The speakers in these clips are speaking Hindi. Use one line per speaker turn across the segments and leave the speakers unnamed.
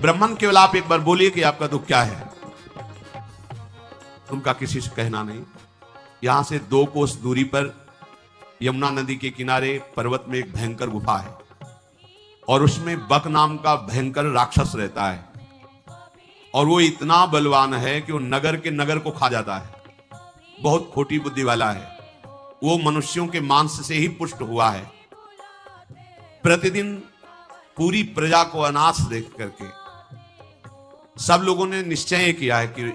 ब्राह्मण केवल आप एक बार बोलिए कि आपका दुख क्या है। उनका किसी से कहना नहीं। यहां से 2 कोस दूरी पर यमुना नदी के किनारे पर्वत में एक भयंकर गुफा है और उसमें बक नाम का भयंकर राक्षस रहता है और वो इतना बलवान है कि वो नगर के नगर को खा जाता है। बहुत खोटी बुद्धि वाला है। वो मनुष्यों के मांस से ही पुष्ट हुआ है। प्रतिदिन पूरी प्रजा को अनाथ देख करके सब लोगों ने निश्चय किया है कि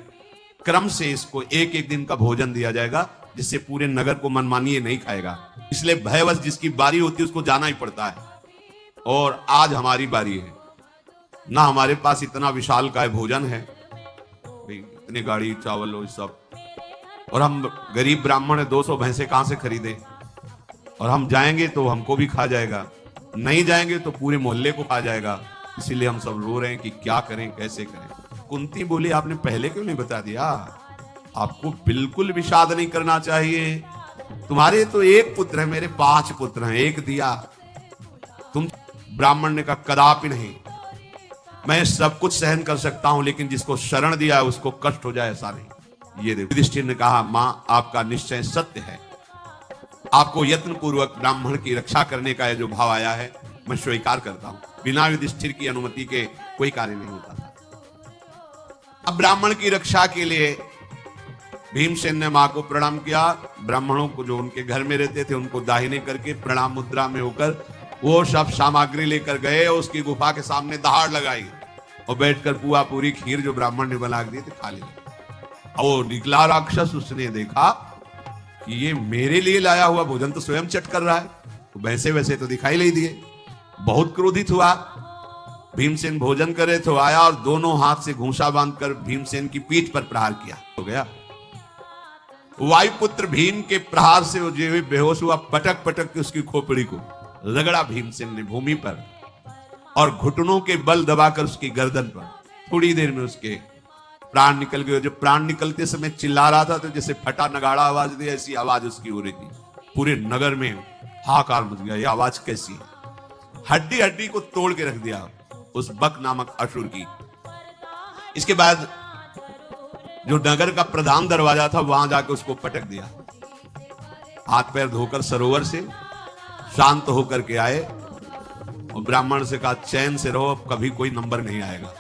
क्रम से इसको एक एक दिन का भोजन दिया जाएगा, जिससे पूरे नगर को मनमानिए नहीं खाएगा। इसलिए भयवश जिसकी बारी होती है उसको जाना ही पड़ता है। और आज हमारी बारी है ना, हमारे पास इतना विशाल का भोजन है, इतनी गाड़ी चावल हो सब, और हम गरीब ब्राह्मण है, 200 भैंसे कहां से खरीदे। और हम जाएंगे तो हमको भी खा जाएगा, नहीं जाएंगे तो पूरे मोहल्ले को खा जाएगा। इसीलिए हम सब रो रहे हैं कि क्या करें, कैसे करें। कुंती बोली, आपने पहले क्यों नहीं बता दिया? आपको बिल्कुल विषाद नहीं करना चाहिए। तुम्हारे तो एक पुत्र है, मेरे 5 पुत्र हैं, एक दिया। तुम ब्राह्मण ने कहा, कदापि नहीं, मैं सब कुछ सहन कर सकता हूं, लेकिन जिसको शरण दिया है उसको कष्ट हो जाए ऐसा नहीं। ये देखो, युधिष्ठिर ने कहा, मां आपका निश्चय सत्य है, आपको यत्न पूर्वक ब्राह्मण की रक्षा करने का जो भाव आया है मैं स्वीकार करता हूं। बिना युधिष्ठिर की अनुमति के कोई कार्य नहीं होता था। अब ब्राह्मण की रक्षा के लिए भीमसेन ने मां को प्रणाम किया। ब्राह्मणों को जो उनके घर में रहते थे उनको दाहिने करके प्रणाम मुद्रा में होकर वो सब सामग्री लेकर गए और उसकी गुफा के सामने दहाड़ लगाई और बैठकर पुआ पूरी खीर जो ब्राह्मण ने बना दी थी खा ली। और निकला राक्षस, उसने देखा कि ये मेरे लिए लाया हुआ भोजन तो स्वयं चट कर रहा है, तो वैसे वैसे तो दिखाई नहीं दिए। बहुत क्रोधित हुआ। भीमसेन भोजन करे तो आया और दोनों हाथ से घूंसा बांधकर भीमसेन की पीठ पर प्रहार किया। हो गया। वायुपुत्र भीम के प्रहार से वो जो बेहोश हुआ, पटक पटक के उसकी खोपड़ी को रगड़ा भीमसेन ने भूमि पर और घुटनों के बल दबाकर उसकी गर्दन पर। थोड़ी देर में उसके प्राण निकल गए। जब प्राण निकलते समय चिल्ला रहा था तो जैसे फटा नगाड़ा आवाज दी, ऐसी आवाज उसकी हो रही थी। पूरे नगर में हाहाकार मच गया, ये आवाज कैसी है? हड्डी हड्डी को तोड़ के रख दिया उस बक नामक असुर की। इसके बाद जो नगर का प्रधान दरवाजा था वहां जाकर उसको पटक दिया। हाथ पैर धोकर सरोवर से शांत होकर के आए और ब्राह्मण से कहा, चैन से रहो, अब कभी कोई नंबर नहीं आएगा।